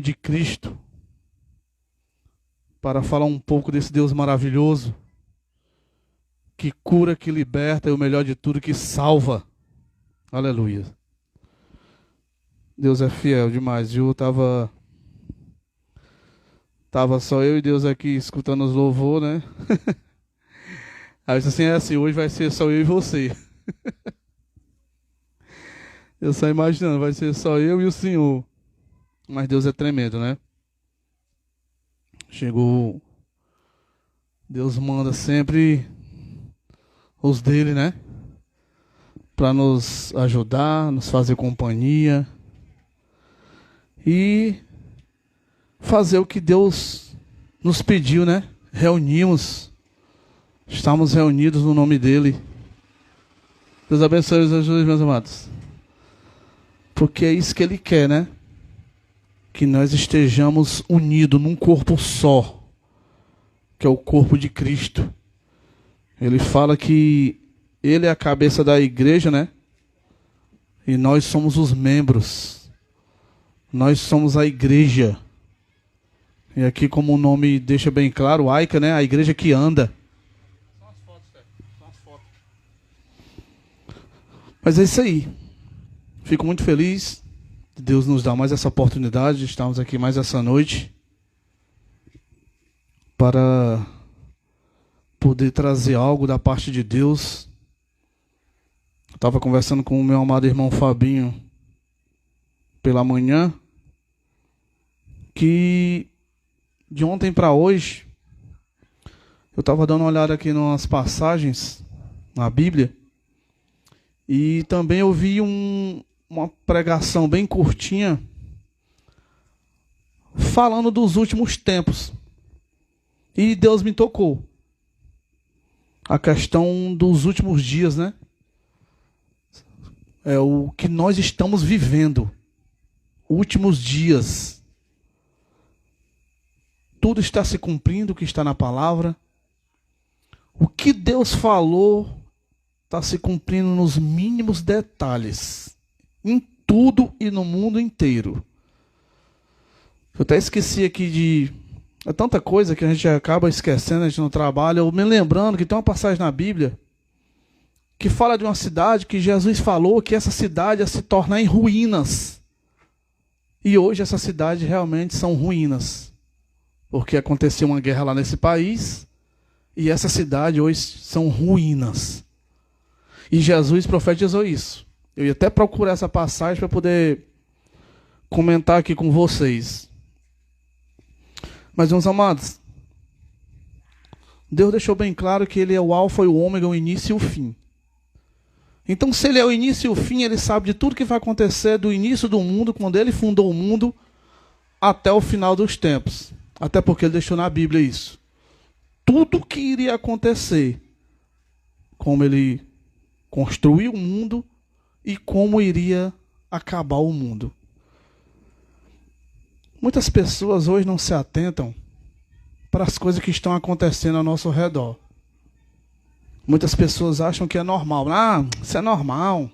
de Cristo para falar um pouco desse Deus maravilhoso que cura, que liberta e o melhor de tudo, que salva. Aleluia. Deus é fiel demais, viu? Tava só eu e Deus aqui escutando os louvor, né? Aí eu disse assim, hoje vai ser só eu e você. Eu só imaginando, vai ser só eu e o Senhor. Mas Deus é tremendo, né? Chegou, Deus manda sempre os dele, né? Para nos ajudar, nos fazer companhia e fazer o que Deus nos pediu, né? Estamos reunidos no nome dele. Deus abençoe os ajude, meus amados. Porque é isso que ele quer, né? Que nós estejamos unidos num corpo só, que é o corpo de Cristo. Ele fala que ele é a cabeça da igreja, né? E nós somos os membros. Nós somos a igreja. E aqui, como o nome deixa bem claro, AICA, né? A igreja que anda. São as fotos. Mas é isso aí. Fico muito feliz de Deus nos dar mais essa oportunidade de estarmos aqui mais essa noite para poder trazer algo da parte de Deus. Eu estava conversando com o meu amado irmão Fabinho pela manhã, que de ontem para hoje eu estava dando uma olhada aqui nas passagens na Bíblia e também eu vi uma pregação bem curtinha falando dos últimos tempos. E Deus me tocou. A questão dos últimos dias, né? É o que nós estamos vivendo. Últimos dias. Tudo está se cumprindo o que está na palavra. O que Deus falou está se cumprindo nos mínimos detalhes. Em tudo e no mundo inteiro. Eu até esqueci aqui de... É tanta coisa que a gente acaba esquecendo, a gente não trabalha. Eu me lembrando que tem uma passagem na Bíblia que fala de uma cidade que Jesus falou que essa cidade ia se tornar em ruínas. E hoje essa cidade realmente são ruínas. Porque aconteceu uma guerra lá nesse país e essa cidade hoje são ruínas. E Jesus profetizou isso. Eu ia até procurar essa passagem para poder comentar aqui com vocês. Mas, meus amados, Deus deixou bem claro que ele é o alfa e o ômega, o início e o fim. Então, se ele é o início e o fim, ele sabe de tudo que vai acontecer do início do mundo, quando ele fundou o mundo, até o final dos tempos. Até porque ele deixou na Bíblia isso. Tudo que iria acontecer, como ele construiu o mundo e como iria acabar o mundo. Muitas pessoas hoje não se atentam para as coisas que estão acontecendo ao nosso redor. Muitas pessoas acham que é normal. Isso é normal.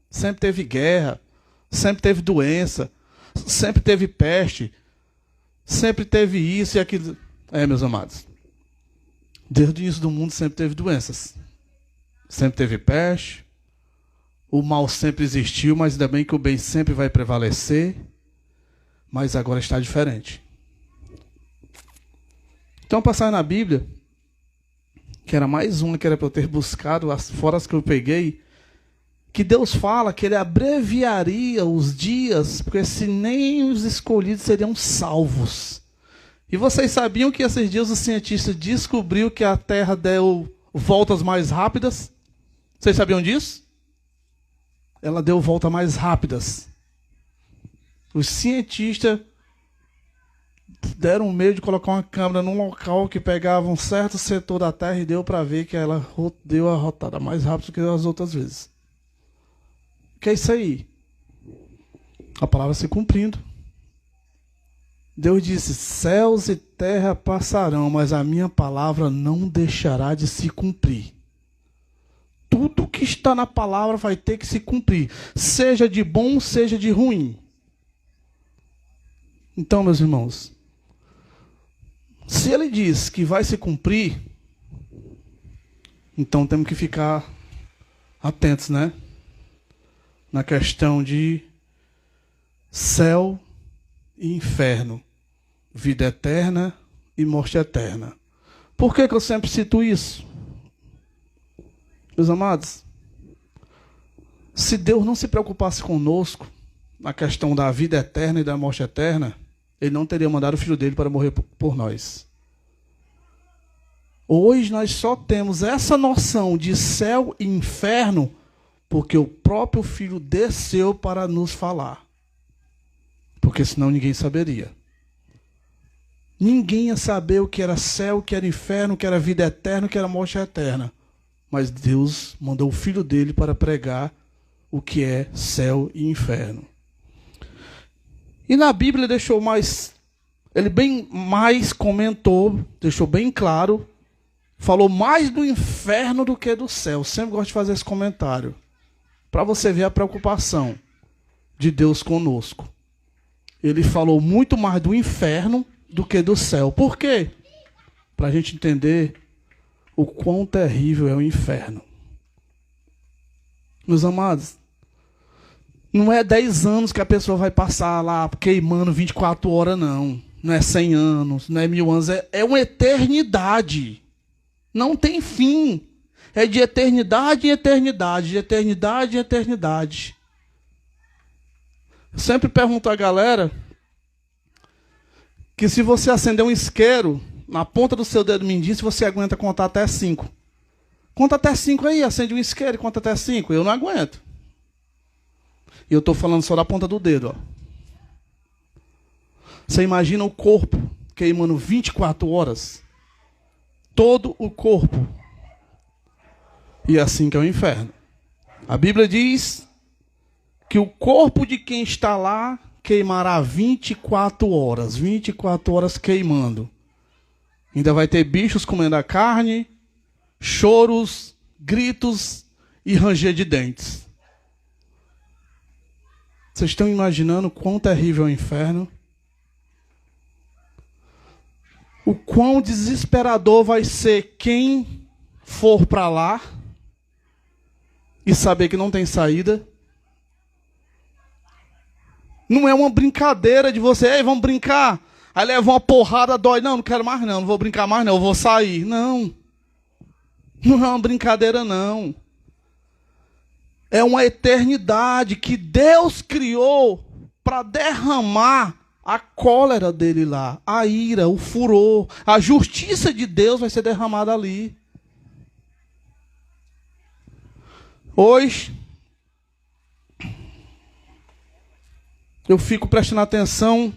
Sempre teve guerra, sempre teve doença, sempre teve peste, sempre teve isso e aquilo. Meus amados, desde o início do mundo sempre teve doenças. Sempre teve peste. O mal sempre existiu, mas ainda bem que o bem sempre vai prevalecer. Mas agora está diferente. Então, passar na Bíblia, que era mais uma que era para eu ter buscado, fora as que eu peguei, que Deus fala que ele abreviaria os dias, porque se nem os escolhidos seriam salvos. E vocês sabiam que esses dias o cientista descobriu que a Terra deu voltas mais rápidas? Vocês sabiam disso? Ela deu voltas mais rápidas. Os cientistas deram um meio de colocar uma câmera num local que pegava um certo setor da Terra e deu para ver que ela deu a rotada mais rápido que as outras vezes. O que é isso aí? A palavra se cumprindo. Deus disse, céus e terra passarão, mas a minha palavra não deixará de se cumprir. Tudo que está na palavra vai ter que se cumprir. Seja de bom, seja de ruim. Então, meus irmãos, se ele diz que vai se cumprir, então temos que ficar atentos, né? Na questão de céu e inferno, vida eterna e morte eterna. Por que eu sempre cito isso? Meus amados, se Deus não se preocupasse conosco na questão da vida eterna e da morte eterna, Ele não teria mandado o Filho dele para morrer por nós. Hoje nós só temos essa noção de céu e inferno porque o próprio Filho desceu para nos falar. Porque senão ninguém saberia. Ninguém ia saber o que era céu, o que era inferno, o que era vida eterna, o que era morte eterna. Mas Deus mandou o Filho dele para pregar o que é céu e inferno. E na Bíblia ele bem mais comentou, deixou bem claro, falou mais do inferno do que do céu. Sempre gosto de fazer esse comentário, para você ver a preocupação de Deus conosco. Ele falou muito mais do inferno do que do céu. Por quê? Para a gente entender o quão terrível é o inferno. Meus amados, não é 10 anos que a pessoa vai passar lá queimando 24 horas, não. Não é 100 anos, não é 1000 anos, é uma eternidade. Não tem fim. É de eternidade em eternidade, de eternidade em eternidade. Eu sempre pergunto à galera que se você acender um isqueiro na ponta do seu dedo mindinho, se você aguenta contar até 5. Conta até 5 aí, acende um isqueiro e conta até 5. Eu não aguento. E eu estou falando só da ponta do dedo. Ó. Você imagina o corpo queimando 24 horas? Todo o corpo. E assim que é o inferno. A Bíblia diz que o corpo de quem está lá queimará 24 horas. 24 horas queimando. Ainda vai ter bichos comendo a carne, choros, gritos e ranger de dentes. Vocês estão imaginando quão terrível é o inferno? O quão desesperador vai ser quem for para lá e saber que não tem saída? Não é uma brincadeira de você, ei, vamos brincar. Aí leva uma porrada, dói. Não quero mais não vou brincar mais não, eu vou sair. Não. Não é uma brincadeira não. É uma eternidade que Deus criou para derramar a cólera dele lá, a ira, o furor, a justiça de Deus vai ser derramada ali. Hoje, eu fico prestando atenção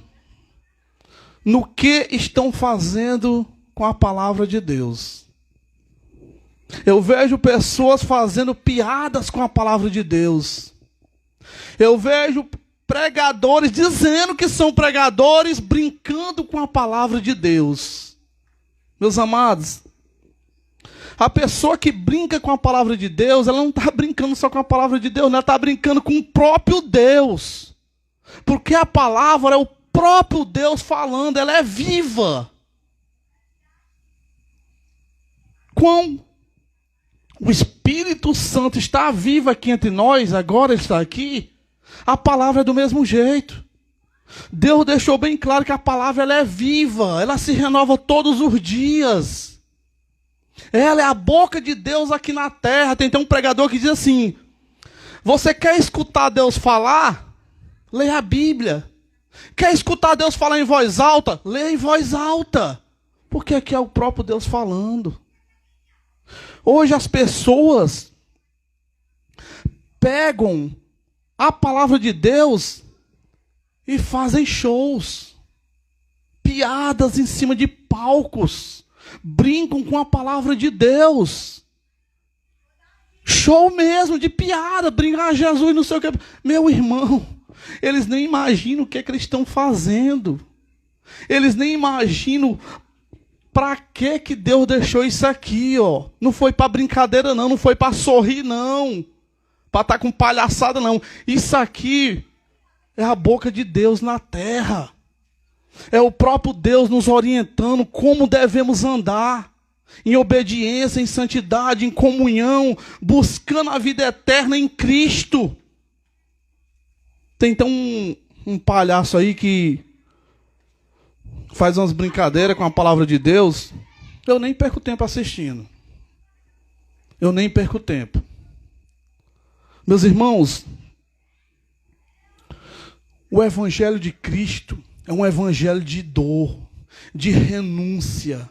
no que estão fazendo com a palavra de Deus. Eu vejo pessoas fazendo piadas com a palavra de Deus. Eu vejo pregadores dizendo que são pregadores, brincando com a palavra de Deus. Meus amados, a pessoa que brinca com a palavra de Deus, ela não está brincando só com a palavra de Deus, ela está brincando com o próprio Deus. Porque a palavra é o próprio Deus falando, ela é viva. Quão o Espírito Santo está vivo aqui entre nós, agora ele está aqui, a palavra é do mesmo jeito. Deus deixou bem claro que a palavra ela é viva, ela se renova todos os dias. Ela é a boca de Deus aqui na terra. Tem um pregador que diz assim: você quer escutar Deus falar? Leia a Bíblia. Quer escutar Deus falar em voz alta? Leia em voz alta. Porque aqui é o próprio Deus falando. Hoje as pessoas pegam a palavra de Deus e fazem shows, piadas em cima de palcos, brincam com a palavra de Deus. Show mesmo, de piada, brincar Jesus, não sei o que. Meu irmão, eles nem imaginam o que é que eles estão fazendo. Eles nem imaginam para que Deus deixou isso aqui, ó. Não foi para brincadeira não, não foi para sorrir não, para estar com palhaçada não. Isso aqui é a boca de Deus na terra. É o próprio Deus nos orientando como devemos andar. Em obediência, em santidade, em comunhão, buscando a vida eterna em Cristo. Tem então um palhaço aí que faz umas brincadeiras com a palavra de Deus. Eu nem perco tempo assistindo. Eu nem perco tempo. Meus irmãos, o evangelho de Cristo é um evangelho de dor, de renúncia,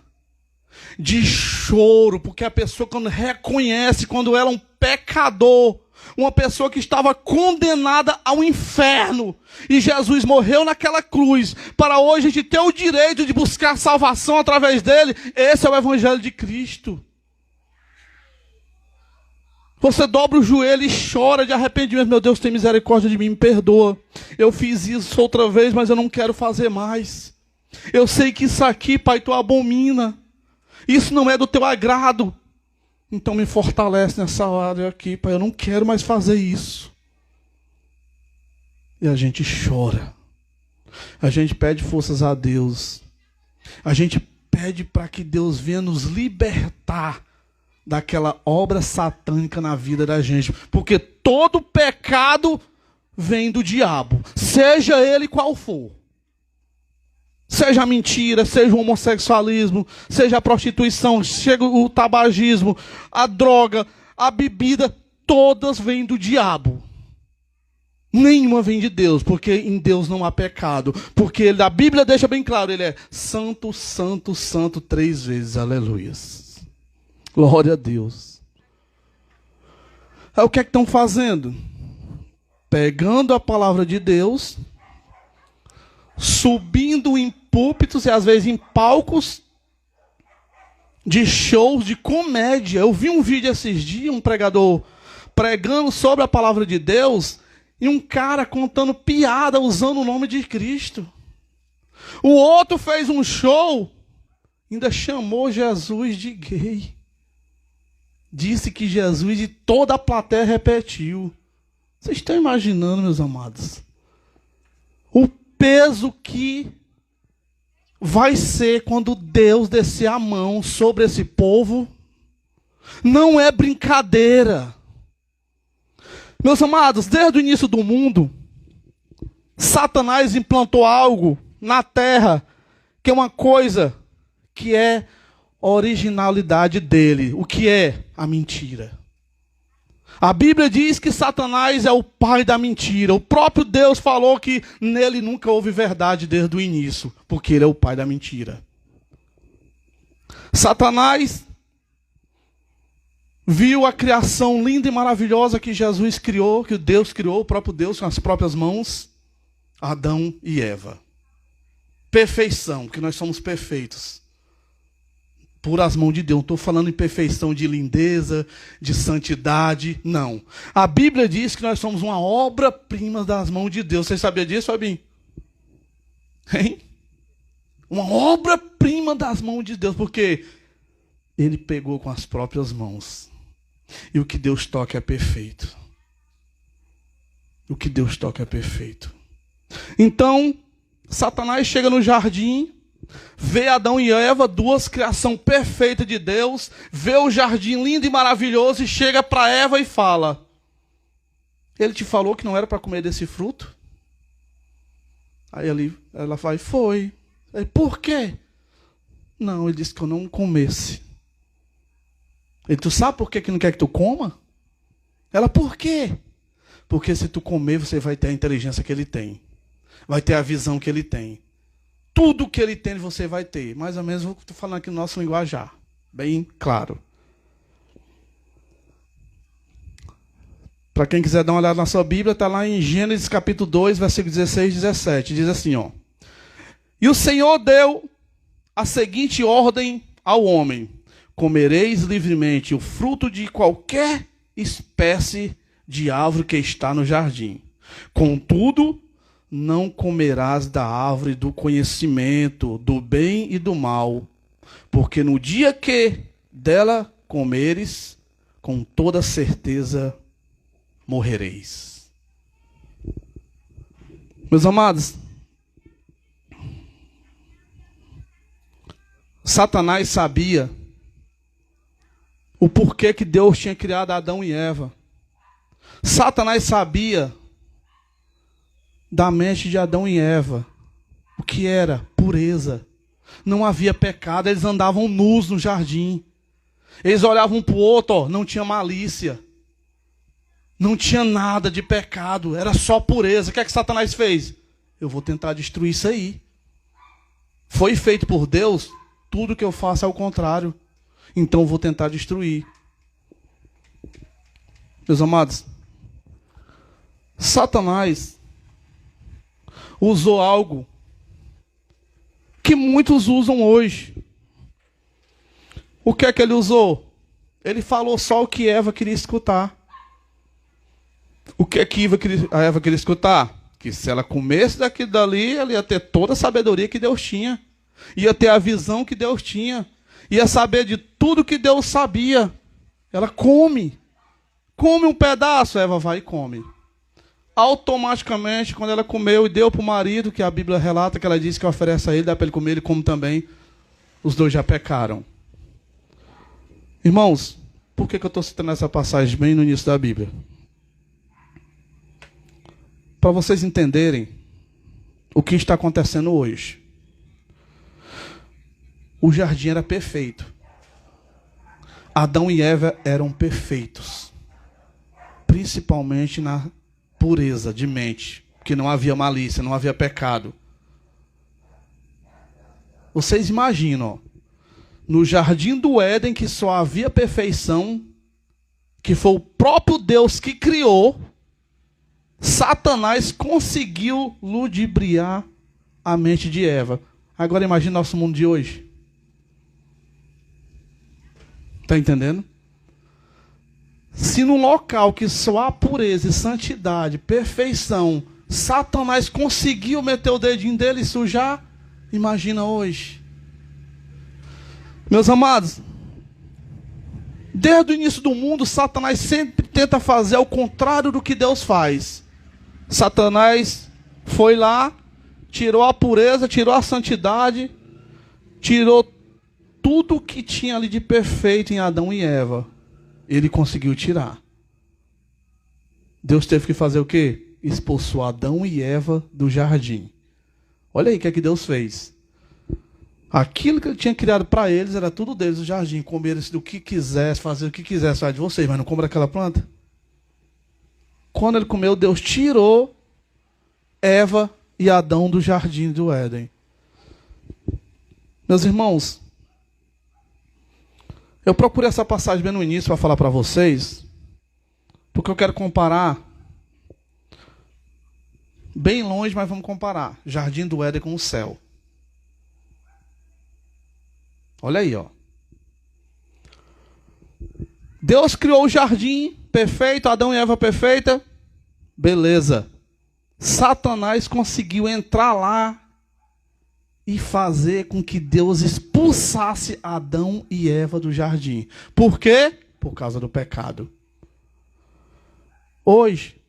de choro, porque a pessoa quando reconhece, quando ela é um pecador, uma pessoa que estava condenada ao inferno, e Jesus morreu naquela cruz, para hoje a gente ter o direito de buscar salvação através dele, esse é o evangelho de Cristo. Você dobra o joelho e chora de arrependimento. Meu Deus, tem misericórdia de mim, me perdoa. Eu fiz isso outra vez, mas eu não quero fazer mais. Eu sei que isso aqui, Pai, tu abomina. Isso não é do teu agrado. Então me fortalece nessa área aqui, Pai. Eu não quero mais fazer isso. E a gente chora. A gente pede forças a Deus. A gente pede para que Deus venha nos libertar daquela obra satânica na vida da gente. Porque todo pecado vem do diabo. Seja ele qual for. Seja a mentira, seja o homossexualismo, seja a prostituição, seja o tabagismo, a droga, a bebida, todas vêm do diabo. Nenhuma vem de Deus, porque em Deus não há pecado. Porque a Bíblia deixa bem claro, ele é santo, santo, santo 3 vezes, aleluias. Glória a Deus. Aí o que é que estão fazendo? Pegando a palavra de Deus, subindo em púlpitos e às vezes em palcos de shows de comédia. Eu vi um vídeo esses dias, um pregador pregando sobre a palavra de Deus e um cara contando piada usando o nome de Cristo. O outro fez um show, ainda chamou Jesus de gay. Disse que Jesus e toda a plateia repetiu. Vocês estão imaginando, meus amados? O peso que vai ser quando Deus descer a mão sobre esse povo. Não é brincadeira. Meus amados, desde o início do mundo, Satanás implantou algo na terra que é uma coisa que é originalidade dele. O que é? A mentira. A Bíblia diz que Satanás é o pai da mentira. O próprio Deus falou que nele nunca houve verdade desde o início, porque ele é o pai da mentira. Satanás viu a criação linda e maravilhosa que Jesus criou, que Deus criou, o próprio Deus com as próprias mãos, Adão e Eva. Perfeição, que nós somos perfeitos. Por as mãos de Deus. Não estou falando em perfeição de lindeza, de santidade, não. A Bíblia diz que nós somos uma obra-prima das mãos de Deus. Você sabia disso, Fabinho? Hein? Uma obra-prima das mãos de Deus, porque ele pegou com as próprias mãos. E o que Deus toca é perfeito. O que Deus toca é perfeito. Então, Satanás chega no jardim, vê Adão e Eva, duas criações perfeitas de Deus, vê o jardim lindo e maravilhoso e chega para Eva e fala: ele te falou que não era para comer desse fruto? Aí ela vai, foi. Aí, por quê? Não, ele disse que eu não comesse. Ele, tu sabe por que não quer que tu coma? Ela, por quê? Porque se tu comer, você vai ter a inteligência que ele tem. Vai ter a visão que ele tem. Tudo que ele tem, você vai ter. Mais ou menos, estou falando aqui no nosso linguajar. Bem claro. Para quem quiser dar uma olhada na sua Bíblia, está lá em Gênesis capítulo 2, versículo 16 e 17. Diz assim, ó. E o Senhor deu a seguinte ordem ao homem: comereis livremente o fruto de qualquer espécie de árvore que está no jardim. Contudo, não comerás da árvore do conhecimento do bem e do mal, porque no dia que dela comeres, com toda certeza morrereis. Meus amados, Satanás sabia o porquê que Deus tinha criado Adão e Eva. Satanás sabia da mente de Adão e Eva. O que era? Pureza. Não havia pecado, eles andavam nus no jardim. Eles olhavam um para o outro, ó, não tinha malícia. Não tinha nada de pecado, era só pureza. O que é que Satanás fez? Eu vou tentar destruir isso aí. Foi feito por Deus, tudo que eu faço é o contrário. Então eu vou tentar destruir. Meus amados, Satanás usou algo que muitos usam hoje. O que é que ele usou? Ele falou só o que Eva queria escutar. O que é que a Eva queria escutar? Que se ela comesse daquilo dali, ela ia ter toda a sabedoria que Deus tinha. Ia ter a visão que Deus tinha. Ia saber de tudo que Deus sabia. Ela come. Come um pedaço, a Eva vai e come. Automaticamente, quando ela comeu e deu para o marido, que a Bíblia relata que ela disse que oferece a ele, dá para ele comer, ele come também. Os dois já pecaram. Irmãos, por que eu estou citando essa passagem bem no início da Bíblia? Para vocês entenderem o que está acontecendo hoje. O jardim era perfeito. Adão e Eva eram perfeitos. Principalmente na pureza de mente. Porque não havia malícia, não havia pecado. Vocês imaginam, ó, no jardim do Éden, que só havia perfeição, que foi o próprio Deus que criou, Satanás conseguiu ludibriar a mente de Eva. Agora imagine nosso mundo de hoje. Está entendendo? Se no local que só há pureza e santidade, perfeição, Satanás conseguiu meter o dedinho dele e sujar, imagina hoje. Meus amados, desde o início do mundo, Satanás sempre tenta fazer ao contrário do que Deus faz. Satanás foi lá, tirou a pureza, tirou a santidade, tirou tudo que tinha ali de perfeito em Adão e Eva. Ele conseguiu tirar. Deus teve que fazer o quê? Expulsou Adão e Eva do jardim. Olha aí o que é que Deus fez. Aquilo que ele tinha criado para eles era tudo deles, o jardim. Comer do que quisesse, fazer o que quisesse, faz de vocês, mas não comer aquela planta. Quando ele comeu, Deus tirou Eva e Adão do jardim do Éden. Meus irmãos, eu procurei essa passagem bem no início para falar para vocês, porque eu quero comparar, bem longe, mas vamos comparar, jardim do Éden com o céu. Olha aí, ó. Deus criou o jardim perfeito, Adão e Eva perfeita. Beleza. Satanás conseguiu entrar lá e fazer com que Deus expulsasse Adão e Eva do jardim. Por quê? Por causa do pecado. Hoje,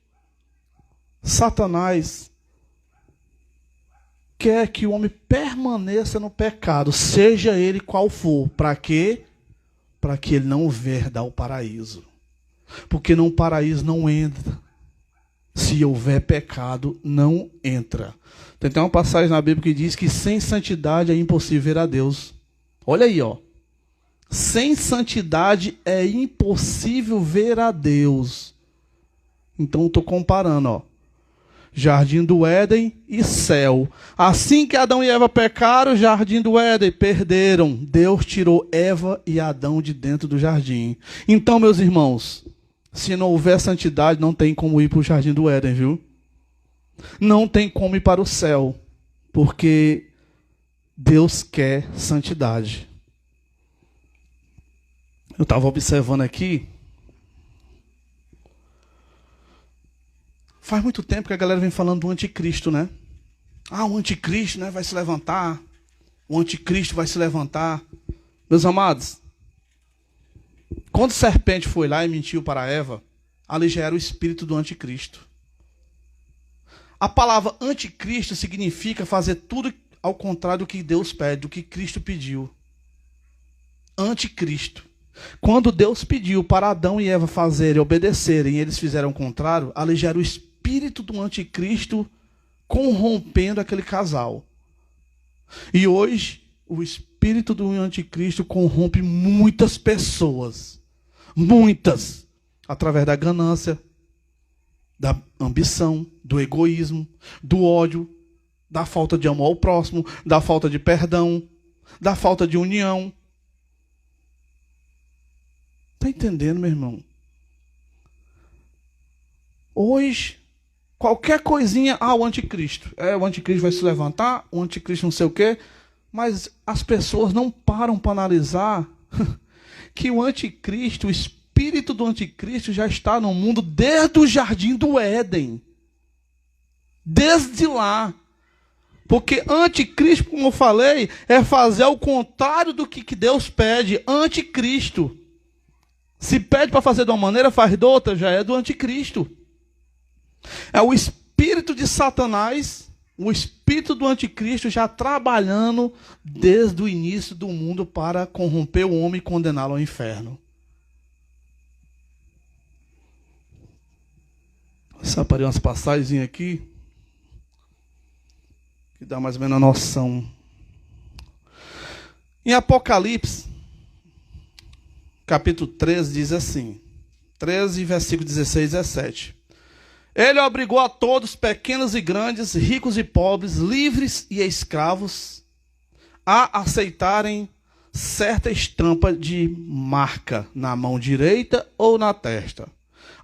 Satanás quer que o homem permaneça no pecado, seja ele qual for. Para quê? Para que ele não herdar o paraíso. Porque no paraíso não entra. Se houver pecado, não entra. Tem até uma passagem na Bíblia que diz que sem santidade é impossível ver a Deus. Olha aí, ó. Sem santidade é impossível ver a Deus. Então estou comparando, ó. Jardim do Éden e céu. Assim que Adão e Eva pecaram, jardim do Éden, perderam. Deus tirou Eva e Adão de dentro do jardim. Então, meus irmãos, se não houver santidade, não tem como ir para o jardim do Éden, viu? Não tem como ir para o céu, porque Deus quer santidade. Eu estava observando aqui. Faz muito tempo que a galera vem falando do anticristo, né? Ah, o anticristo, né, vai se levantar. O anticristo vai se levantar. Meus amados, quando a serpente foi lá e mentiu para Eva, ali já era o espírito do anticristo. A palavra anticristo significa fazer tudo ao contrário do que Deus pede, do que Cristo pediu. Anticristo. Quando Deus pediu para Adão e Eva fazerem, obedecerem, e eles fizeram o contrário, ali já era o espírito do anticristo corrompendo aquele casal. E hoje, o espírito do anticristo corrompe muitas pessoas. Muitas. Através da ganância, da ambição, do egoísmo, do ódio, da falta de amor ao próximo, da falta de perdão, da falta de união. Está entendendo, meu irmão? Hoje, qualquer coisinha, o anticristo. O anticristo vai se levantar, o anticristo não sei o quê, mas as pessoas não param para analisar que o anticristo, o espírito do anticristo já está no mundo desde o jardim do Éden. Desde lá. Porque anticristo, como eu falei, é fazer o contrário do que Deus pede. Anticristo. Se pede para fazer de uma maneira, faz de outra, já é do anticristo. É o espírito de Satanás, o espírito do anticristo já trabalhando desde o início do mundo para corromper o homem e condená-lo ao inferno. Vou separei umas passagens aqui que dá mais ou menos a noção. Em Apocalipse, capítulo 13, diz assim, 13, versículo 16 e 17. Ele obrigou a todos, pequenos e grandes, ricos e pobres, livres e escravos, a aceitarem certa estampa de marca na mão direita ou na testa,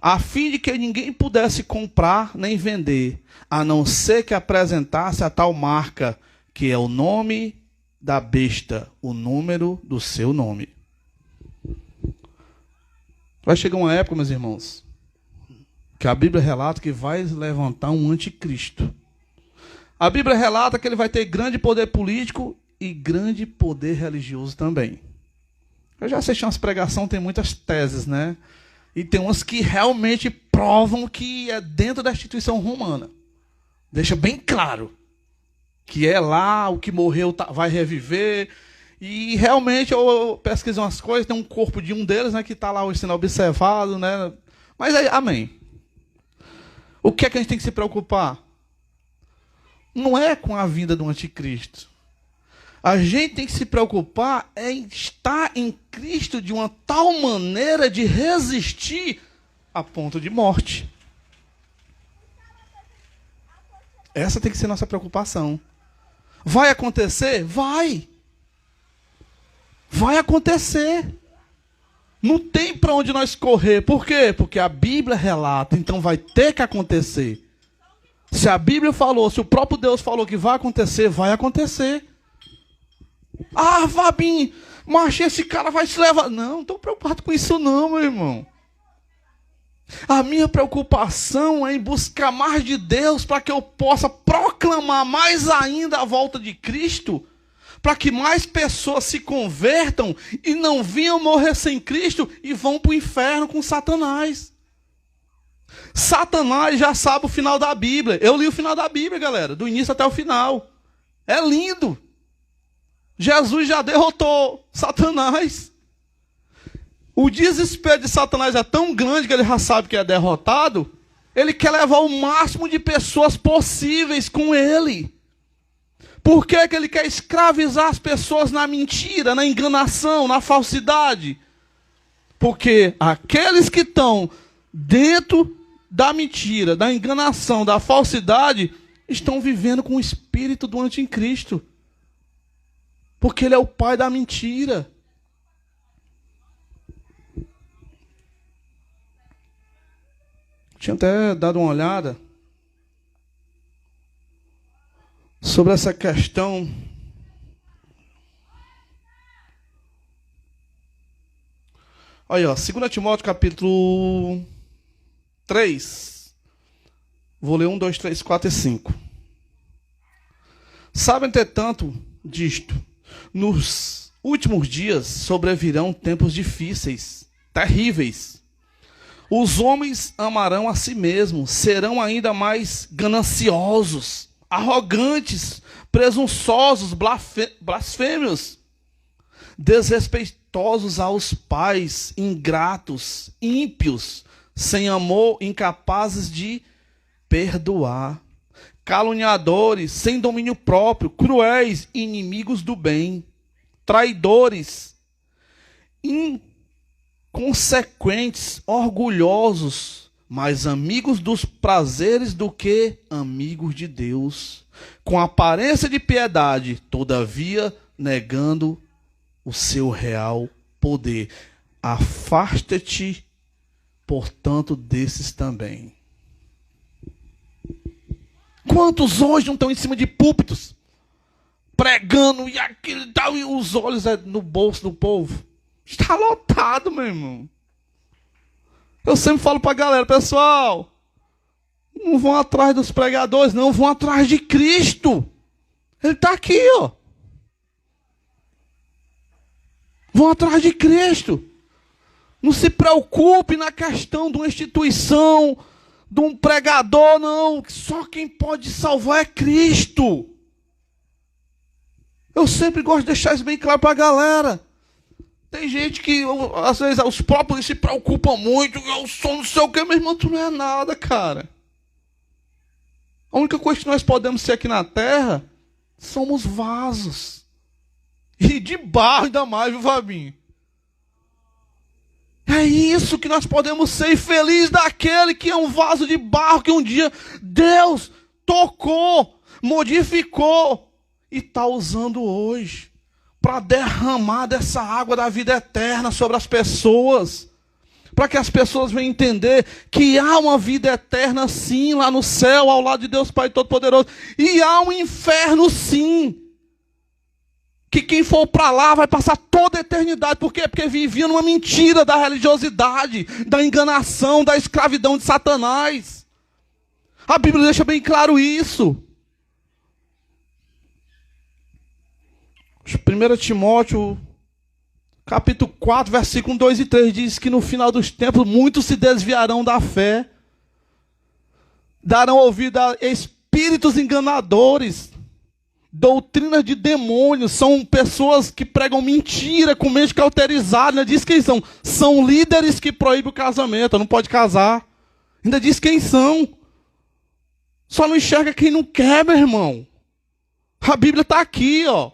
a fim de que ninguém pudesse comprar nem vender, a não ser que apresentasse a tal marca, que é o nome da besta, o número do seu nome. Vai chegar uma época, meus irmãos, que a Bíblia relata que vai levantar um anticristo. A Bíblia relata que ele vai ter grande poder político e grande poder religioso também. Eu já assisti umas pregações, tem muitas teses, né? E tem umas que realmente provam que é dentro da instituição romana. Deixa bem claro que é lá, o que morreu vai reviver. E realmente eu pesquisei umas coisas, tem um corpo de um deles, né, que está lá sendo observado, né? Mas aí, amém. O que é que a gente tem que se preocupar? Não é com a vinda do anticristo. A gente tem que se preocupar em estar em Cristo de uma tal maneira de resistir a ponto de morte. Essa tem que ser nossa preocupação. Vai acontecer? Vai. Vai acontecer. Não tem para onde nós correr. Por quê? Porque a Bíblia relata, então vai ter que acontecer. Se a Bíblia falou, se o próprio Deus falou que vai acontecer, vai acontecer. Fabinho, mas esse cara vai se levar. Não estou preocupado com isso não, meu irmão. A minha preocupação é em buscar mais de Deus para que eu possa proclamar mais ainda a volta de Cristo, para que mais pessoas se convertam e não venham morrer sem Cristo e vão para o inferno com Satanás. Satanás já sabe o final da Bíblia. Eu li o final da Bíblia, galera, do início até o final. É lindo. Jesus já derrotou Satanás. O desespero de Satanás é tão grande que ele já sabe que é derrotado. Ele quer levar o máximo de pessoas possíveis com ele. Por que ele quer escravizar as pessoas na mentira, na enganação, na falsidade? Porque aqueles que estão dentro da mentira, da enganação, da falsidade, estão vivendo com o espírito do anticristo. Porque ele é o pai da mentira. Tinha até dado uma olhada sobre essa questão. Olha, 2 Timóteo capítulo 3. Vou ler 1, 2, 3, 4 e 5. Sabem, entretanto, disto: nos últimos dias sobrevirão tempos difíceis, terríveis. Os homens amarão a si mesmos, serão ainda mais gananciosos, arrogantes, presunçosos, blasfêmios, desrespeitosos desrespeitosos aos pais, ingratos, ímpios, sem amor, incapazes de perdoar, caluniadores, sem domínio próprio, cruéis, inimigos do bem, traidores, inconsequentes, orgulhosos, mais amigos dos prazeres do que amigos de Deus, com aparência de piedade, todavia negando o seu real poder. Afasta-te, portanto, desses também. Quantos hoje não estão em cima de púlpitos, pregando e aquilo e tal, e os olhos no bolso do povo? Está lotado, meu irmão. Eu sempre falo para a galera, pessoal, não vão atrás dos pregadores, não, vão atrás de Cristo. Ele está aqui, ó. Vão atrás de Cristo. Não se preocupe na questão de uma instituição, de um pregador, não. Só quem pode salvar é Cristo. Eu sempre gosto de deixar isso bem claro para a galera. Tem gente que, às vezes, os próprios se preocupam muito. Eu sou não sei o que, meu irmão, tu não é nada, cara. A única coisa que nós podemos ser aqui na terra, somos vasos. E de barro ainda mais, viu, Fabinho? É isso que nós podemos ser, e feliz daquele que é um vaso de barro que um dia Deus tocou, modificou e está usando hoje para derramar dessa água da vida eterna sobre as pessoas, para que as pessoas venham entender que há uma vida eterna sim lá no céu, ao lado de Deus Pai Todo-Poderoso, e há um inferno sim, que quem for para lá vai passar toda a eternidade. Por quê? Porque vivia numa mentira da religiosidade, da enganação, da escravidão de Satanás. A Bíblia deixa bem claro isso. 1 Timóteo, capítulo 4, versículo 2 e 3, diz que no final dos tempos muitos se desviarão da fé, darão ouvido a espíritos enganadores, doutrinas de demônios, são pessoas que pregam mentira com mente cauterizada. Ainda diz quem são. São líderes que proíbem o casamento, não pode casar. Ainda diz quem são. Só não enxerga quem não quer, meu irmão. A Bíblia está aqui, ó.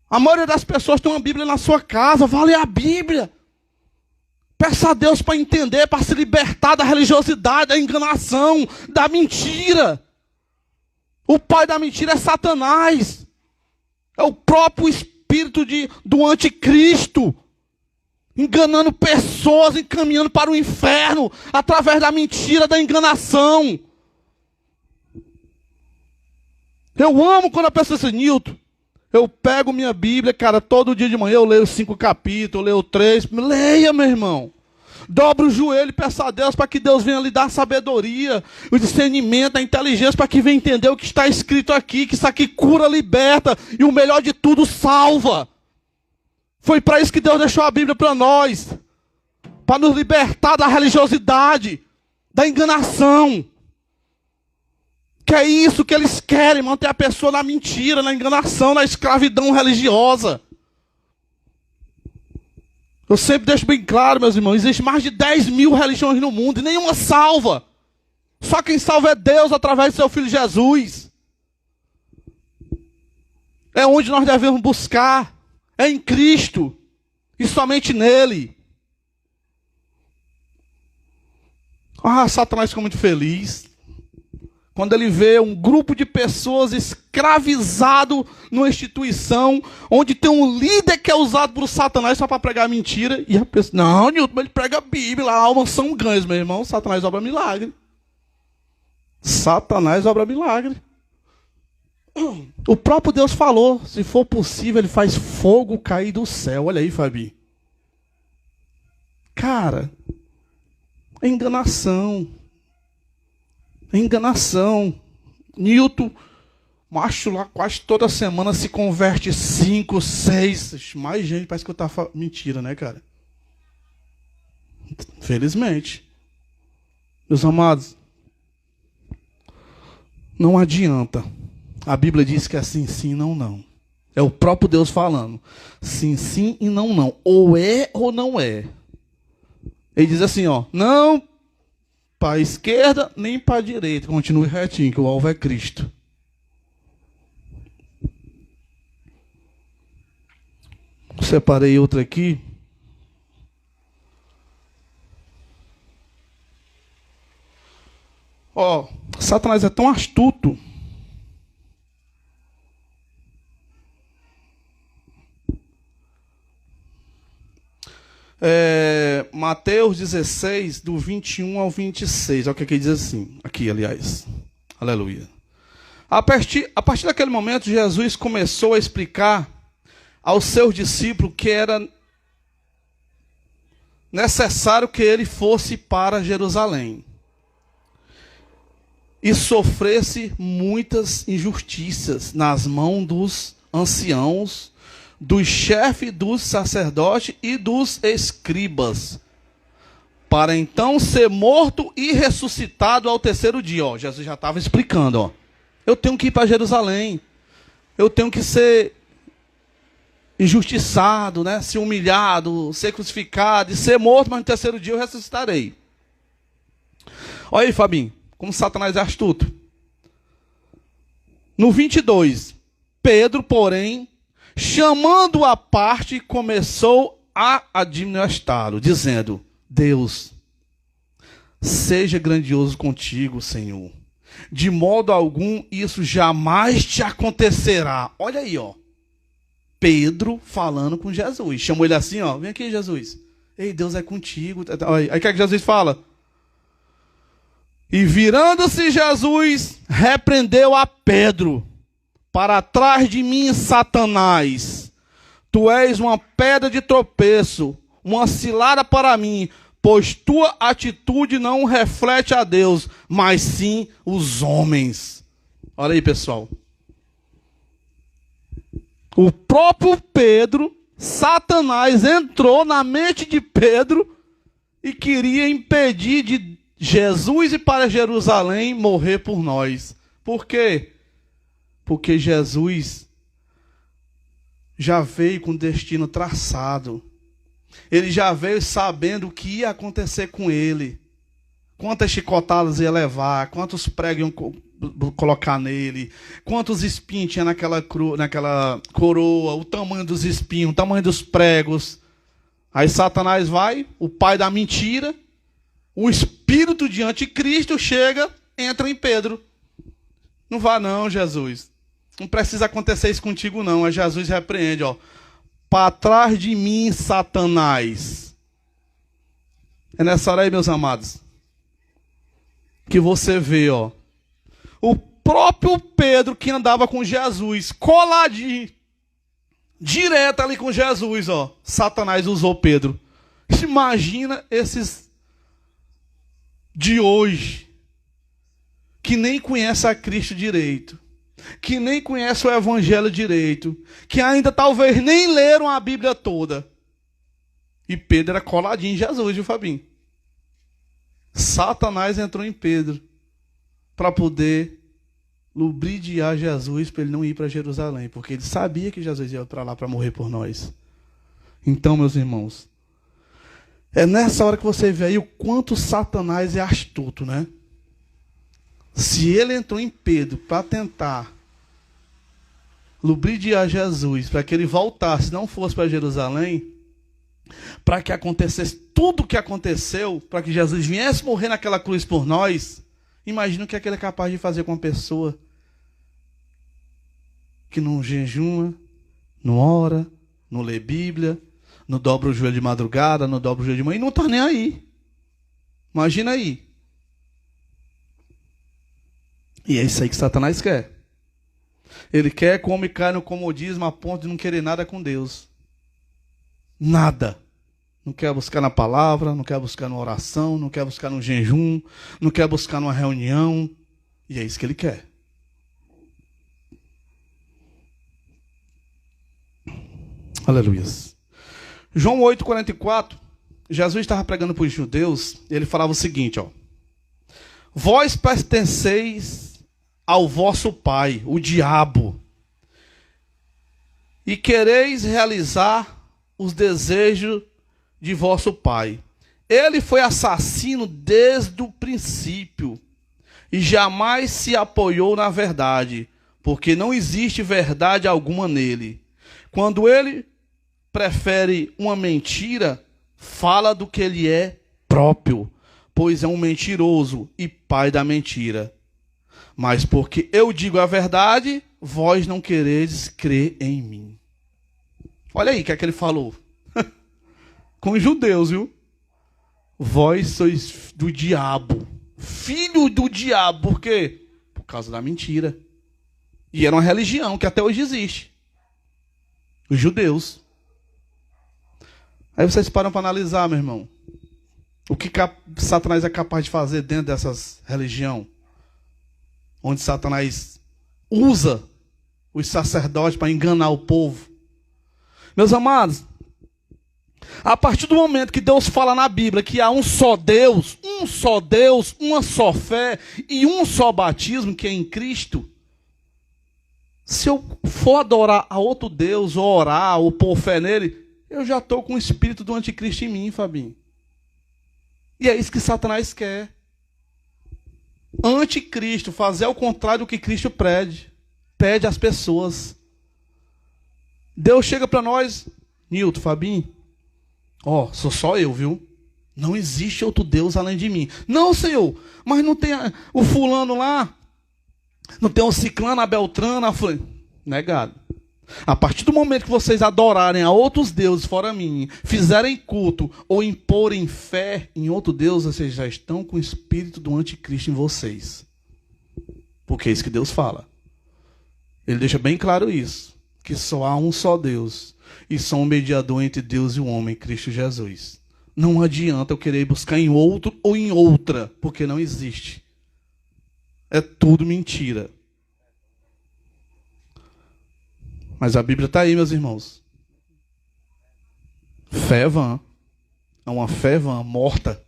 A maioria das pessoas tem uma Bíblia na sua casa. Vá ler a Bíblia. Peça a Deus para entender, para se libertar da religiosidade, da enganação, da mentira. O pai da mentira é Satanás. É o próprio espírito do anticristo. Enganando pessoas, encaminhando para o inferno, através da mentira, da enganação. Eu amo quando a pessoa diz, Nilton, eu pego minha Bíblia, cara, todo dia de manhã eu leio 5 capítulos, eu leio 3. Leia, meu irmão. Dobra o joelho e peça a Deus para que Deus venha lhe dar a sabedoria, o discernimento, a inteligência, para que venha entender o que está escrito aqui, que isso aqui cura, liberta e o melhor de tudo, salva. Foi para isso que Deus deixou a Bíblia para nós, para nos libertar da religiosidade, da enganação. Que é isso que eles querem, manter a pessoa na mentira, na enganação, na escravidão religiosa. Eu sempre deixo bem claro, meus irmãos, existe mais de 10 mil religiões no mundo e nenhuma salva. Só quem salva é Deus através do seu Filho Jesus. É onde nós devemos buscar. É em Cristo. E somente nele. Satanás ficou muito feliz quando ele vê um grupo de pessoas escravizado numa instituição, onde tem um líder que é usado por Satanás só para pregar mentira, e a pessoa, não, Nilton, ele prega a Bíblia, a almas são ganhos, meu irmão, Satanás obra milagre. Satanás obra milagre. O próprio Deus falou, se for possível, ele faz fogo cair do céu. Olha aí, Fabi. Cara, é enganação. É enganação. Nilton, macho lá, quase toda semana se converte 5, 6. Mais gente para escutar mentira, né, cara? Felizmente. Meus amados, não adianta. A Bíblia diz que é assim sim, não, não. É o próprio Deus falando. Sim, sim e não, não. Ou é ou não é. Ele diz assim, ó. Não para a esquerda, nem para a direita. Continue retinho, que o alvo é Cristo. Separei outra aqui. Ó, Satanás é tão astuto. Mateus 16, do 21 ao 26. Olha o que aqui diz assim. Aqui, aliás. Aleluia. A partir daquele momento, Jesus começou a explicar aos seus discípulos que era necessário que ele fosse para Jerusalém e sofresse muitas injustiças nas mãos dos anciãos, dos chefes dos sacerdotes e dos escribas, para então ser morto e ressuscitado ao terceiro dia. Ó, Jesus já estava explicando, ó. Eu tenho que ir para Jerusalém, eu tenho que ser injustiçado, né? Ser humilhado, ser crucificado e ser morto, mas no terceiro dia eu ressuscitarei. Olha aí, Fabinho, como Satanás é astuto. No 22, Pedro, porém, chamando-o à parte, começou a admoestá-lo, dizendo: Deus, seja grandioso contigo, Senhor. De modo algum isso jamais te acontecerá. Olha aí, ó. Pedro falando com Jesus. Chamou ele assim, ó. Vem aqui, Jesus. Ei, Deus é contigo. Aí o que é que Jesus fala? E virando-se Jesus, repreendeu a Pedro. Para trás de mim, Satanás. Tu és uma pedra de tropeço, uma cilada para mim, pois tua atitude não reflete a Deus, mas sim os homens. Olha aí, pessoal. O próprio Pedro, Satanás entrou na mente de Pedro e queria impedir de Jesus ir para Jerusalém morrer por nós. Por quê? Porque Jesus já veio com o destino traçado. Ele já veio sabendo o que ia acontecer com ele. Quantas chicotadas ia levar, quantos pregos iam colocar nele, quantos espinhos tinha naquela coroa, o tamanho dos espinhos, o tamanho dos pregos. Aí Satanás vai, o pai da mentira, o espírito de anticristo chega, entra em Pedro. Não vá não, Jesus. Não precisa acontecer isso contigo não. Aí Jesus repreende, ó. Para trás de mim, Satanás. É nessa hora aí, meus amados, que você vê, ó. O próprio Pedro que andava com Jesus, coladinho, direto ali com Jesus, ó. Satanás usou Pedro. Imagina esses de hoje, que nem conhece a Cristo direito, que nem conhece o Evangelho direito, que ainda talvez nem leram a Bíblia toda. E Pedro era coladinho em Jesus, viu, Fabinho? Satanás entrou em Pedro para poder lubridiar Jesus para ele não ir para Jerusalém, porque ele sabia que Jesus ia para lá para morrer por nós. Então, meus irmãos, é nessa hora que você vê aí o quanto Satanás é astuto, né? Se ele entrou em Pedro para tentar lubridiar Jesus, para que ele voltasse, não fosse para Jerusalém, para que acontecesse tudo o que aconteceu, para que Jesus viesse morrer naquela cruz por nós, imagina o que é que ele é capaz de fazer com uma pessoa que não jejuma, não ora, não lê Bíblia, não dobra o joelho de madrugada, não dobra o joelho de manhã e não está nem aí. Imagina aí. E é isso aí que Satanás quer. Ele quer como cai no comodismo a ponto de não querer nada com Deus. Nada. Não quer buscar na palavra, não quer buscar numa oração, não quer buscar no jejum, não quer buscar numa reunião. E é isso que ele quer. Aleluia. João 8,44, Jesus estava pregando para os judeus, e ele falava o seguinte, ó. Vós pertenceis ao vosso pai, o diabo, e quereis realizar os desejos de vosso pai. Ele foi assassino desde o princípio e jamais se apoiou na verdade, porque não existe verdade alguma nele. Quando ele prefere uma mentira, fala do que ele é próprio, pois é um mentiroso e pai da mentira. Mas porque eu digo a verdade, vós não quereis crer em mim. Olha aí o que é que ele falou. Com os judeus, viu? Vós sois do diabo. Filho do diabo. Por quê? Por causa da mentira. E era uma religião que até hoje existe. Os judeus. Aí vocês param para analisar, meu irmão. O que Satanás é capaz de fazer dentro dessas religiões? Onde Satanás usa os sacerdotes para enganar o povo. Meus amados, a partir do momento que Deus fala na Bíblia que há um só Deus, uma só fé e um só batismo, que é em Cristo, se eu for adorar a outro Deus, ou orar, ou pôr fé nele, eu já estou com o espírito do anticristo em mim, Fabinho. E é isso que Satanás quer. Anticristo, fazer ao contrário do que Cristo pede às pessoas. Deus chega para nós, Nilton, Fabinho, sou só eu, viu? Não existe outro Deus além de mim. Não, Senhor, mas não tem o fulano lá, não tem o ciclano, a beltrana, a fulano. Negado. A partir do momento que vocês adorarem a outros deuses fora mim, fizerem culto ou imporem fé em outro Deus, vocês já estão com o espírito do anticristo em vocês. Porque é isso que Deus fala. Ele deixa bem claro isso. Que só há um só Deus. E só um mediador entre Deus e o homem, Cristo Jesus. Não adianta eu querer buscar em outro ou em outra, porque não existe. É tudo mentira. Mas a Bíblia está aí, meus irmãos. Fé vã. É uma fé vã, morta.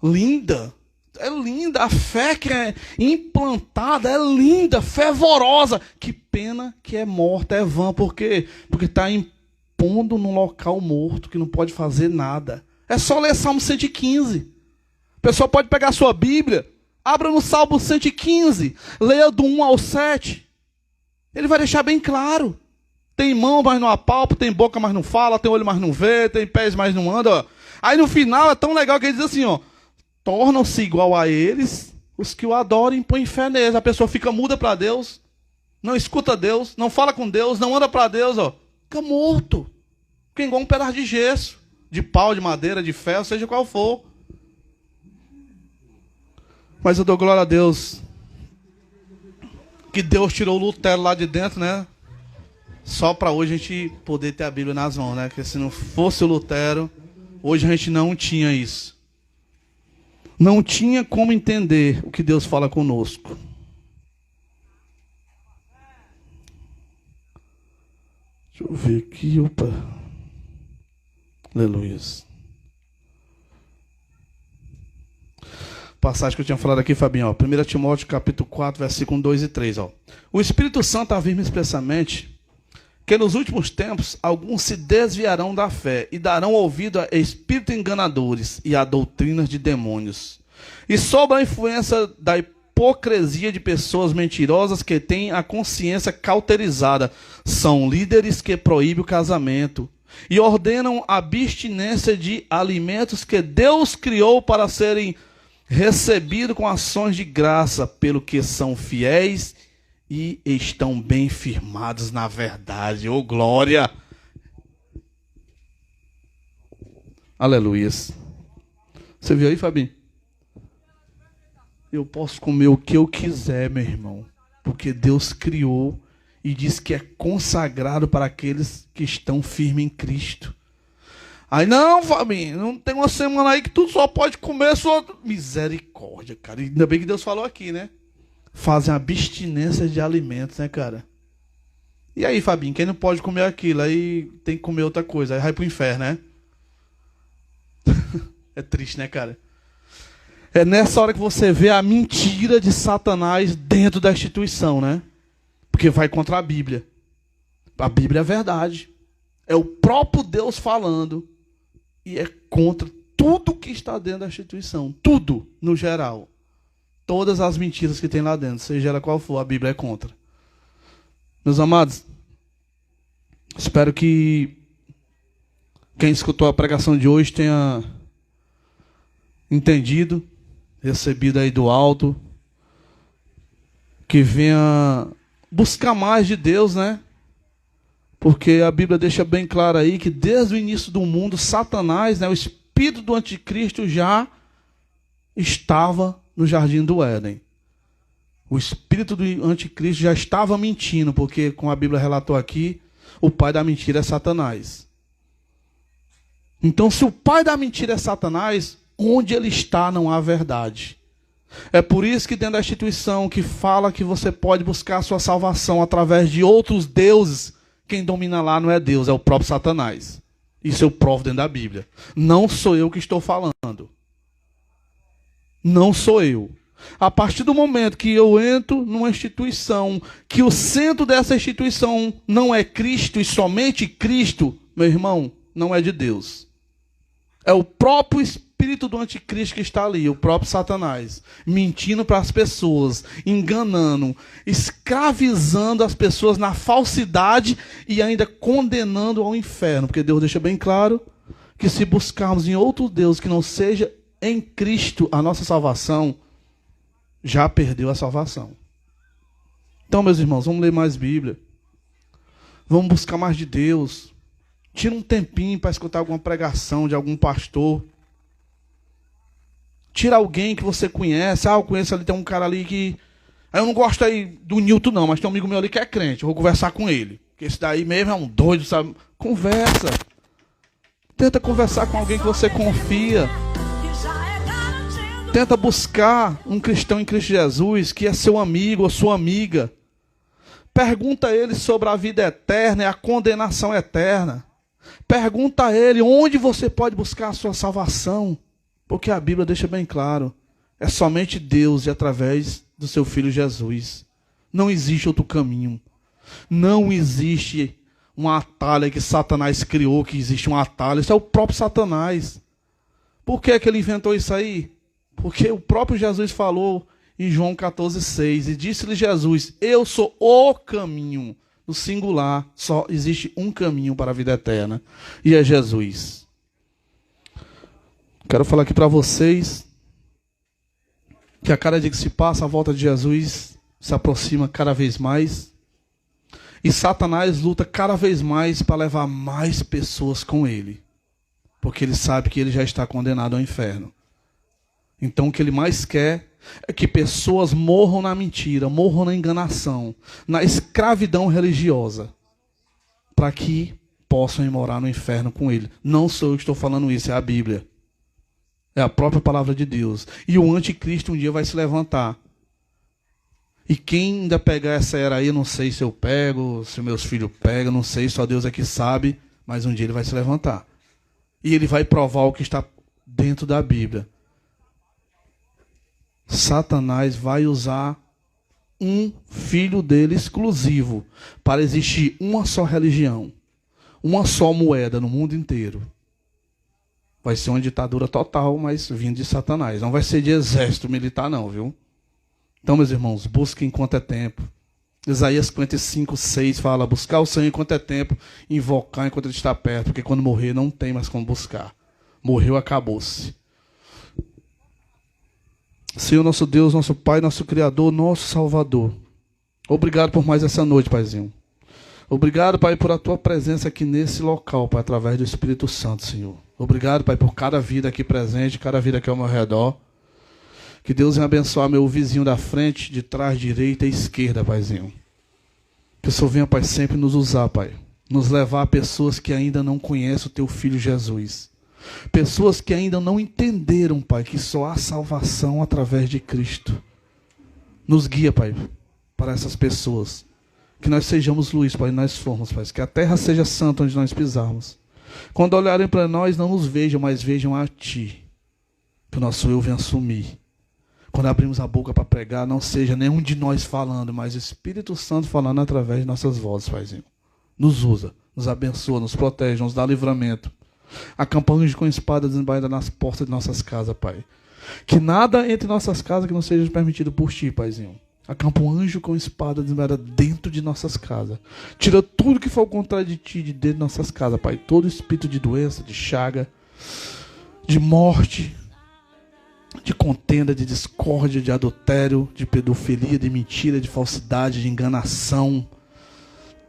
Linda. É linda. A fé que é implantada é linda, fervorosa. Que pena que é morta, é vã. Por quê? Porque está impondo num local morto que não pode fazer nada. É só ler Salmo 115. O pessoal pode pegar a sua Bíblia. Abra no Salmo 115, leia do 1 ao 7. Ele vai deixar bem claro. Tem mão, mas não apalpa, tem boca, mas não fala, tem olho, mas não vê, tem pés, mas não anda. Aí no final é tão legal que ele diz assim, tornam-se igual a eles os que o adoram e põem fé neles. A pessoa fica muda para Deus, não escuta Deus, não fala com Deus, não anda para Deus, fica morto. Fica igual um pedaço de gesso, de pau, de madeira, de ferro, seja qual for. Mas eu dou glória a Deus que Deus tirou o Lutero lá de dentro, né? Só para hoje a gente poder ter a Bíblia nas mãos, né? Porque se não fosse o Lutero, hoje a gente não tinha isso. Não tinha como entender o que Deus fala conosco. Deixa eu ver aqui, opa. Aleluia. Passagem que eu tinha falado aqui, Fabinho, 1 Timóteo capítulo 4, versículo 2 e 3. O Espírito Santo afirma expressamente que nos últimos tempos alguns se desviarão da fé e darão ouvido a espíritos enganadores e a doutrinas de demônios. E sob a influência da hipocrisia de pessoas mentirosas que têm a consciência cauterizada, são líderes que proíbem o casamento e ordenam a abstinência de alimentos que Deus criou para serem recebido com ações de graça, pelo que são fiéis e estão bem firmados na verdade. Oh, glória! Aleluias. Você viu aí, Fabinho? Eu posso comer o que eu quiser, meu irmão, porque Deus criou e diz que é consagrado para aqueles que estão firmes em Cristo. Aí, não, Fabinho, não tem uma semana aí que tu só pode comer sua... Misericórdia, cara. Ainda bem que Deus falou aqui, né? Fazem abstinência de alimentos, né, cara? E aí, Fabinho, quem não pode comer aquilo, aí tem que comer outra coisa, aí vai pro inferno, né? É triste, né, cara? É nessa hora que você vê a mentira de Satanás dentro da instituição, né? Porque vai contra a Bíblia. A Bíblia é verdade. É o próprio Deus falando. E é contra tudo que está dentro da instituição. Tudo, no geral. Todas as mentiras que tem lá dentro, seja ela qual for, a Bíblia é contra. Meus amados, espero que quem escutou a pregação de hoje tenha entendido, recebido aí do alto, que venha buscar mais de Deus, né? Porque a Bíblia deixa bem claro aí que desde o início do mundo, Satanás, né, o espírito do anticristo já estava no jardim do Éden. O espírito do anticristo já estava mentindo, porque, como a Bíblia relatou aqui, o pai da mentira é Satanás. Então, se o pai da mentira é Satanás, onde ele está não há verdade. É por isso que dentro da instituição que fala que você pode buscar a sua salvação através de outros deuses, quem domina lá não é Deus, é o próprio Satanás. Isso eu provo dentro da Bíblia. Não sou eu que estou falando. Não sou eu. A partir do momento que eu entro numa instituição, que o centro dessa instituição não é Cristo e somente Cristo, meu irmão, não é de Deus. É o próprio espírito do anticristo que está ali, o próprio Satanás, mentindo para as pessoas, enganando, escravizando as pessoas na falsidade e ainda condenando ao inferno. Porque Deus deixa bem claro que se buscarmos em outro Deus que não seja em Cristo a nossa salvação, já perdeu a salvação. Então, meus irmãos, vamos ler mais Bíblia. Vamos buscar mais de Deus. Tira um tempinho para escutar alguma pregação de algum pastor. Tira alguém que você conhece. Ah, eu conheço ali, tem um cara ali que... Eu não gosto aí do Newton não, mas tem um amigo meu ali que é crente. Eu vou conversar com ele. Porque esse daí mesmo é um doido, sabe? Conversa. Tenta conversar com alguém que você confia. Tenta buscar um cristão em Cristo Jesus, que é seu amigo ou sua amiga. Pergunta a ele sobre a vida eterna e a condenação eterna. Pergunta a ele onde você pode buscar a sua salvação. Porque a Bíblia deixa bem claro. É somente Deus e através do seu Filho Jesus. Não existe outro caminho. Não existe um atalho que Satanás criou, que existe um atalho. Isso é o próprio Satanás. Por que ele inventou isso aí? Porque o próprio Jesus falou em João 14,6. E disse-lhe Jesus, eu sou o caminho. No singular, só existe um caminho para a vida eterna. E é Jesus. Quero falar aqui para vocês que a cada dia que se passa, a volta de Jesus se aproxima cada vez mais. E Satanás luta cada vez mais para levar mais pessoas com ele. Porque ele sabe que ele já está condenado ao inferno. Então o que ele mais quer é que pessoas morram na mentira, morram na enganação, na escravidão religiosa, para que possam ir morar no inferno com ele. Não sou eu que estou falando isso, é a Bíblia. É a própria palavra de Deus. E o anticristo um dia vai se levantar. E quem ainda pegar essa era aí, eu não sei se eu pego, se meus filhos pegam, não sei, só Deus é que sabe, mas um dia ele vai se levantar. E ele vai provar o que está dentro da Bíblia. Satanás vai usar um filho dele exclusivo para existir uma só religião, uma só moeda no mundo inteiro. Vai ser uma ditadura total, mas vindo de Satanás. Não vai ser de exército militar não, viu? Então, meus irmãos, busquem enquanto é tempo. Isaías 55, 6 fala, buscar o Senhor enquanto é tempo, invocar enquanto ele está perto, porque quando morrer não tem mais como buscar. Morreu, acabou-se. Senhor, nosso Deus, nosso Pai, nosso Criador, nosso Salvador. Obrigado por mais essa noite, Paizinho. Obrigado, Pai, por a Tua presença aqui nesse local, Pai, através do Espírito Santo, Senhor. Obrigado, Pai, por cada vida aqui presente, cada vida aqui ao meu redor. Que Deus venha abençoar meu vizinho da frente, de trás, direita e esquerda, Paizinho. Que o Senhor venha, Pai, sempre nos usar, Pai. Nos levar a pessoas que ainda não conhecem o Teu Filho Jesus. Pessoas que ainda não entenderam, Pai, que só há salvação através de Cristo. Nos guia, Pai, para essas pessoas. Que nós sejamos luz, Pai, nós formos, Pai. Que a terra seja santa onde nós pisarmos. Quando olharem para nós, não nos vejam, mas vejam a Ti. que o nosso eu venha assumir. Quando abrimos a boca para pregar, não seja nenhum de nós falando, mas o Espírito Santo falando através de nossas vozes, Paizinho. Nos usa, nos abençoa, nos protege, nos dá livramento. Acampa anjos com espada desembaixo nas portas de nossas casas, Pai. Que nada entre nossas casas que não seja permitido por Ti, Paizinho. Acampa um anjo com espada desembaixo dentro de nossas casas. Tira tudo que for ao contrário de Ti de dentro de nossas casas, Pai. Todo espírito de doença, de chaga, de morte, de contenda, de discórdia, de adultério, de pedofilia, de mentira, de falsidade, de enganação,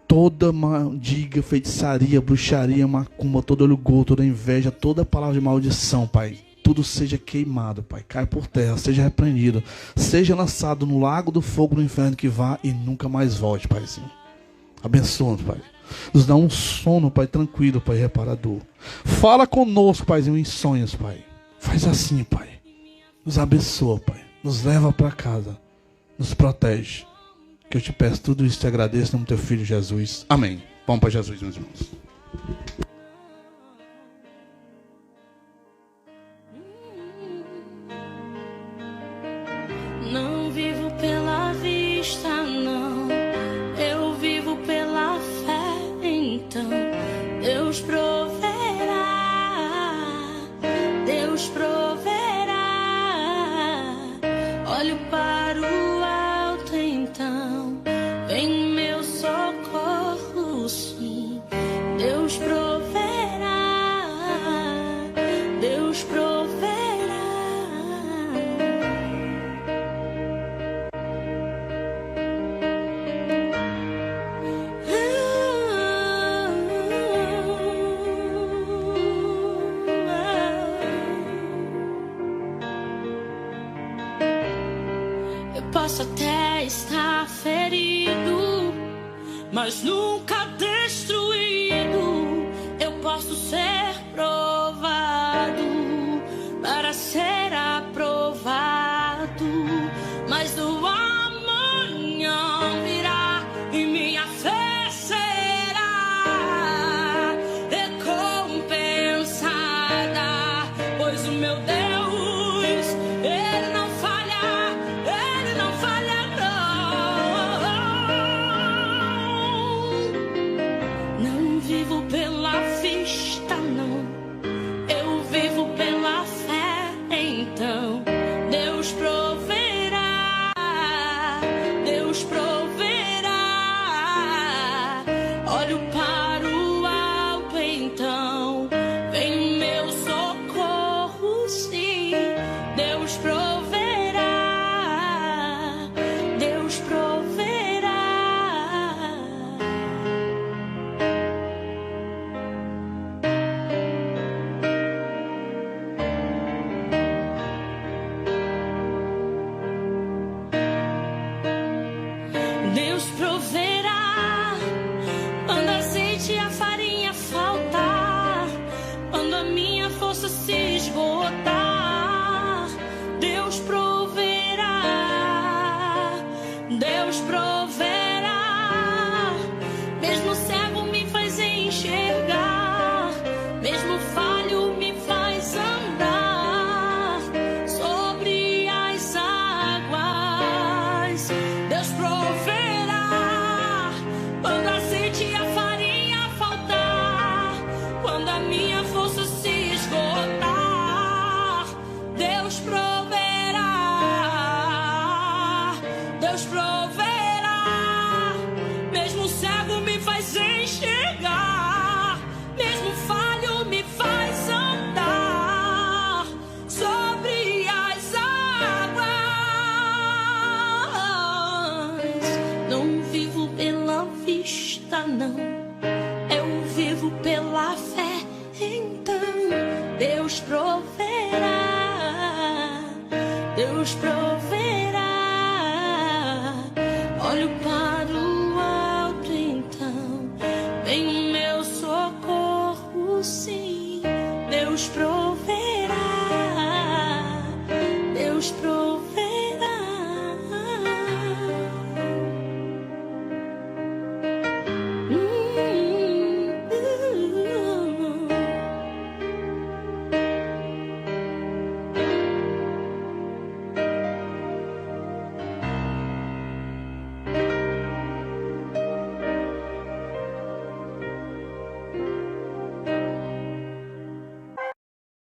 toda mandiga, feitiçaria, bruxaria, macumba, todo orgulho, toda inveja, toda palavra de maldição, Pai, tudo seja queimado, Pai, cai por terra, seja repreendido, seja lançado no lago do fogo do inferno, que vá e nunca mais volte, Paizinho. Abençoa-nos, Pai. Nos dá um sono, Pai, tranquilo, Pai, reparador. Fala conosco, Paizinho, em sonhos, Pai. Faz assim, Pai. Nos abençoa, Pai. Nos leva para casa. Nos protege. Que eu te peço tudo isso e te agradeço em nome do teu Filho Jesus. Amém. Vamos para Jesus, meus irmãos. Não vivo pela vista, não. Eu vivo pela fé. Então Deus proverá. Deus proverá. Olho para o alto, então vem meu socorro, sim. Deus proverá, Deus proverá. Posso até estar ferido, mas nunca destruído. Eu posso ser provado para ser aprovado, mas o amanhã virá e minha fé será recompensada, pois o meu Deus, Ele não falha. Não vivo pela vista, não. Eu vivo pela fé. Então Deus proverá. Deus proverá. Olho para o alto, então vem meu socorro, sim. Deus proverá. Deus proverá. Deus proverá quando a azeite e a farinha faltar, quando a minha força se esgotar. Deus proverá, Deus proverá. Mesmo cego me faz enxergar, mesmo falho me faz andar sobre as águas. Deus proverá quando a azeite e a farinha faltar, quando a minha força se esgotar. Deus proverá, Deus proverá. Mesmo cego me faz enxergar, mesmo falho me faz andar sobre as águas. Não vivo pela vista, não. Eu vivo pela fé. Então Deus proverá. Deus proverá.